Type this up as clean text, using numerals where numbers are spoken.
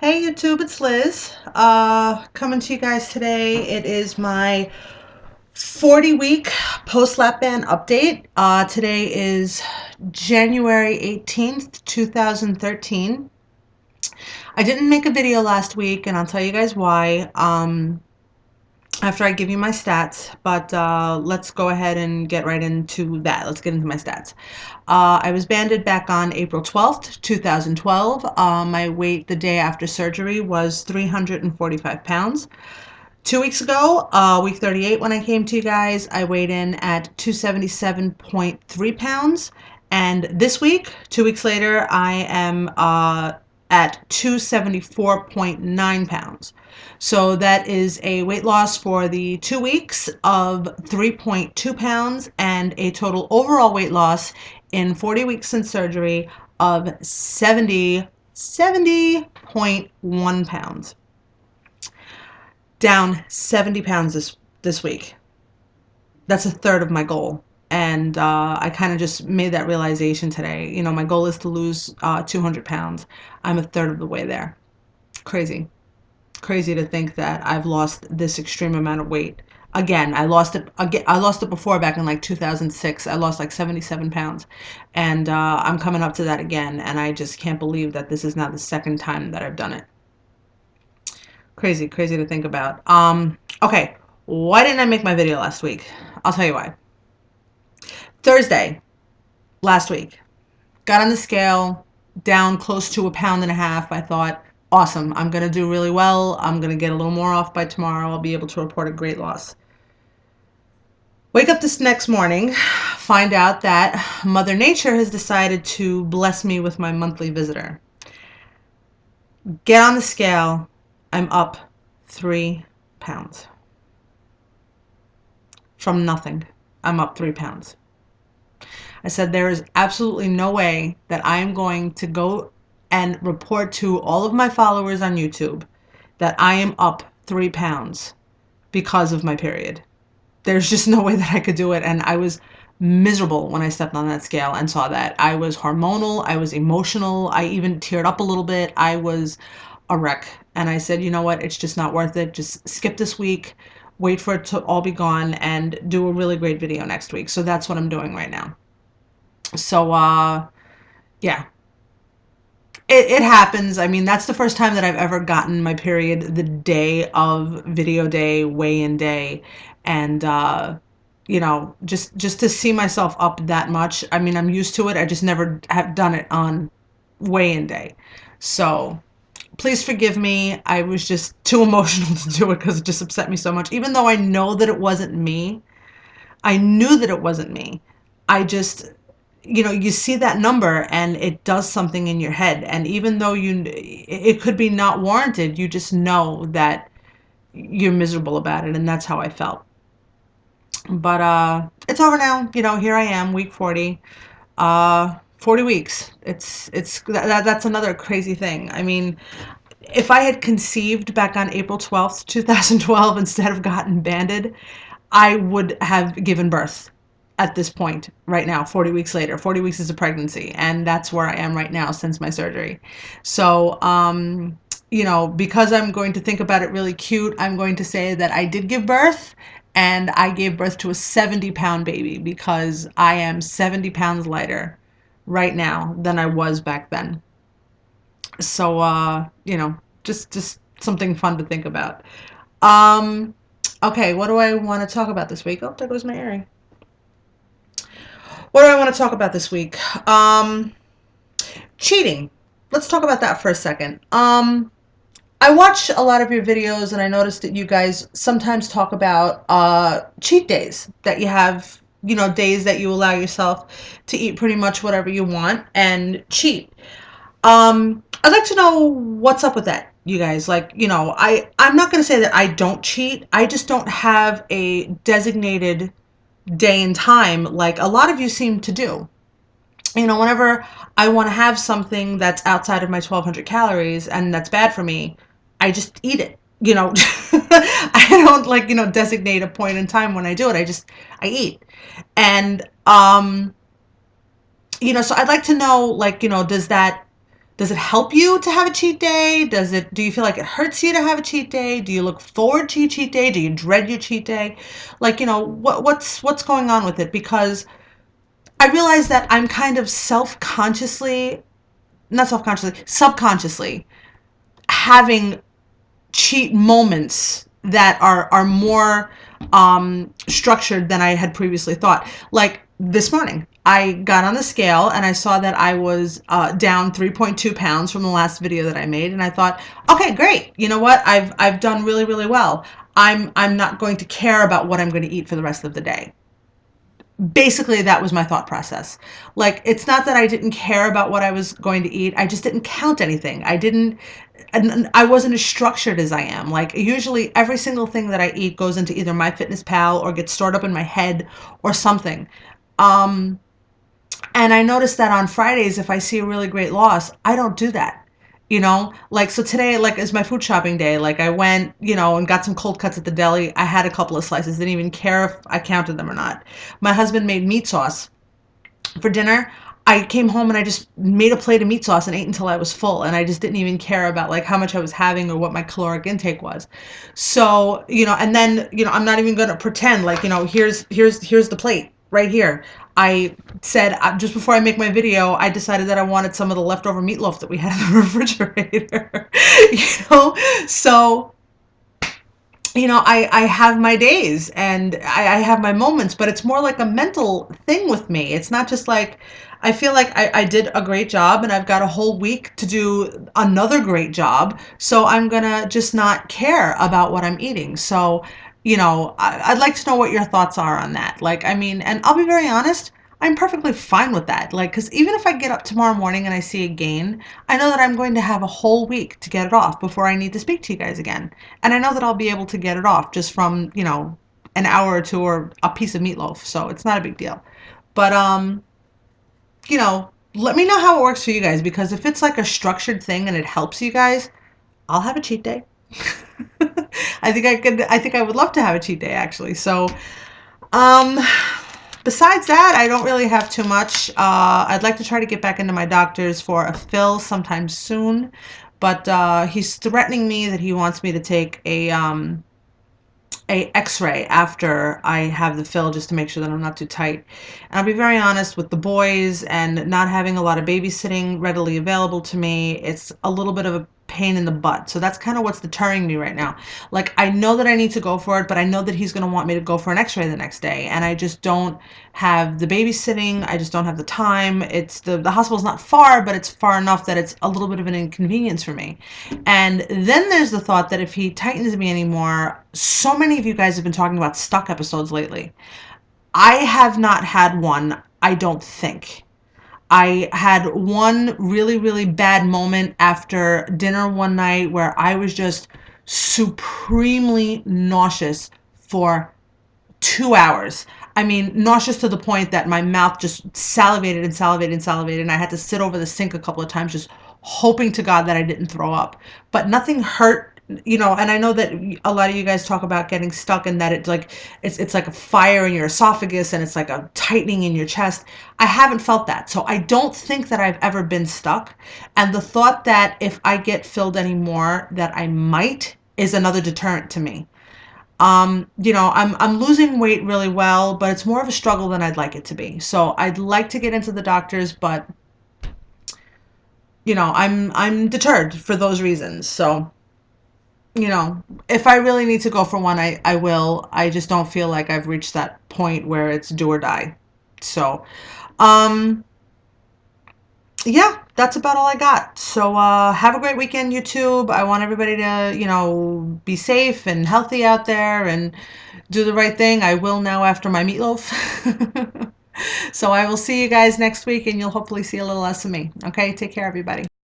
Hey YouTube, it's Liz. Coming to you guys today. It is my 40-week post-lap band update. Today is January 18th, 2013. I didn't make a video last week, and I'll tell you guys why after I give you my stats, but let's go ahead and get right into that. Let's get into my stats. I was banded back on April 12th, 2012. My weight the day after surgery was 345 pounds. 2 weeks ago, week 38, when I came to you guys, I weighed in at 277.3 pounds. And this week, 2 weeks later, I am at 274.9 pounds. So that is a weight loss for the 2 weeks of 3.2 pounds and a total overall weight loss in 40 weeks since surgery of 70.1 pounds. Down 70 pounds this week. That's a third of my goal. And I kind of just made that realization today. You know, my goal is to lose 200 pounds. I'm a third of the way there. Crazy. Crazy to think that I've lost this extreme amount of weight. Again, I lost it before back in like 2006. I lost like 77 pounds. And I'm coming up to that again. And I just can't believe that this is now the second time that I've done it. Crazy to think about. Okay, why didn't I make my video last week? I'll tell you why. Thursday, last week, got on the scale, down close to 1.5 pounds. I thought, awesome, I'm gonna do really well. I'm gonna get a little more off by tomorrow. I'll be able to report a great loss. Wake up this next morning, find out that Mother Nature has decided to bless me with my monthly visitor. Get on the scale, I'm up 3 pounds. From nothing, I'm up 3 pounds. I said, there is absolutely no way that I am going to go and report to all of my followers on YouTube that I am up 3 pounds because of my period. There's just no way that I could do it. And I was miserable when I stepped on that scale and saw that. I was hormonal. I was emotional. I even teared up a little bit. I was a wreck. And I said, you know what? It's just not worth it. Just skip this week, wait for it to all be gone, and do a really great video next week. So that's what I'm doing right now. So, yeah, it happens. I mean, that's the first time that I've ever gotten my period the day of video day, weigh-in day. And, you know, just to see myself up that much. I mean, I'm used to it. I just never have done it on weigh-in day. So please forgive me. I was just too emotional to do it because it just upset me so much. Even though I know that it wasn't me, I knew that it wasn't me. I just, you know, you see that number and it does something in your head. And even though it could be not warranted, you just know that you're miserable about it. And that's how I felt. But it's over now. You know, here I am, week 40. 40 weeks. That's another crazy thing. I mean, if I had conceived back on April 12th, 2012, instead of gotten banded, I would have given birth at this point right now, 40 weeks later. 40 weeks is a pregnancy, and that's where I am right now since my surgery. So, you know, because I'm going to think about it really cute, I'm going to say that I did give birth, and I gave birth to a 70-pound baby because I am 70 pounds lighter right now than I was back then. So, you know, just something fun to think about. Okay, what do I want to talk about this week? Oh, there goes my earring. What do I want to talk about this week? Cheating. Let's talk about that for a second. I watch a lot of your videos, and I noticed that you guys sometimes talk about cheat days, that you have, you know, days that you allow yourself to eat pretty much whatever you want and cheat. I'd like to know what's up with that, you guys. Like, you know, I'm not going to say that I don't cheat. I just don't have a designated day and time like a lot of you seem to do. You know, whenever I want to have something that's outside of my 1,200 calories and that's bad for me, I just eat it. You know, I don't, like, you know, designate a point in time when I do it. I eat. And, you know, so I'd like to know, like, you know, does that Does it help you to have a cheat day? Do you feel like it hurts you to have a cheat day? Do you look forward to your cheat day? Do you dread your cheat day? Like, what's going on with it? Because I realize that I'm kind of not self-consciously, subconsciously having cheat moments that are more structured than I had previously thought. Like this morning, I got on the scale and I saw that I was down 3.2 pounds from the last video that I made, and I thought, okay, great. You know what? I've done really, really well. I'm not going to care about what I'm going to eat for the rest of the day. Basically, that was my thought process. Like, it's not that I didn't care about what I was going to eat. I just didn't count anything. And I wasn't as structured as I am. Like, usually every single thing that I eat goes into either MyFitnessPal or gets stored up in my head or something. Um, and I noticed that on Fridays, if I see a really great loss, I don't do that. Like, so today, like, is my food shopping day. Like, I went, and got some cold cuts at the deli. I had a couple of slices, didn't even care if I counted them or not. My husband made meat sauce for dinner. I came home and I just made a plate of meat sauce and ate until I was full. And I just didn't even care about like how much I was having or what my caloric intake was. So, and then, I'm not even going to pretend like, here's the plate right here. I said just before I make my video, I decided that I wanted some of the leftover meatloaf that we had in the refrigerator, so I have my days and I have my moments, but it's more like a mental thing with me. It's not just like, I feel like I did a great job and I've got a whole week to do another great job. So I'm gonna just not care about what I'm eating. So, I'd like to know what your thoughts are on that. Like, I mean, and I'll be very honest, I'm perfectly fine with that. Like, because even if I get up tomorrow morning and I see a gain, I know that I'm going to have a whole week to get it off before I need to speak to you guys again. And I know that I'll be able to get it off just from, an hour or two or a piece of meatloaf. So it's not a big deal. But, let me know how it works for you guys, because if it's like a structured thing and it helps you guys, I'll have a cheat day. I think I would love to have a cheat day actually. So, um, besides that, I don't really have too much. I'd like to try to get back into my doctor's for a fill sometime soon, but he's threatening me that he wants me to take a x-ray after I have the fill just to make sure that I'm not too tight. And I'll be very honest, with the boys and not having a lot of babysitting readily available to me, it's a little bit of a pain in the butt. So that's kind of what's deterring me right now. Like, I know that I need to go for it, but I know that he's going to want me to go for an x-ray the next day, and I just don't have the babysitting. I just don't have the time. It's the hospital's not far, but it's far enough that it's a little bit of an inconvenience for me. And then there's the thought that if he tightens me anymore, so many of you guys have been talking about stuck episodes lately. I have not had one, I don't think. I had one really, really bad moment after dinner one night where I was just supremely nauseous for 2 hours. I mean, nauseous to the point that my mouth just salivated and salivated and salivated, and I had to sit over the sink a couple of times just hoping to God that I didn't throw up. But nothing hurt. And I know that a lot of you guys talk about getting stuck and that it's like a fire in your esophagus and it's like a tightening in your chest. I haven't felt that. So I don't think that I've ever been stuck. And the thought that if I get filled anymore that I might is another deterrent to me. I'm losing weight really well, but it's more of a struggle than I'd like it to be. So I'd like to get into the doctors, but I'm deterred for those reasons. So, if I really need to go for one, I will. I just don't feel like I've reached that point where it's do or die. So, um, yeah, that's about all I got. So have a great weekend, YouTube. I want everybody to, be safe and healthy out there and do the right thing. I will now after my meatloaf. So I will see you guys next week, and you'll hopefully see a little less of me. Okay, take care, everybody.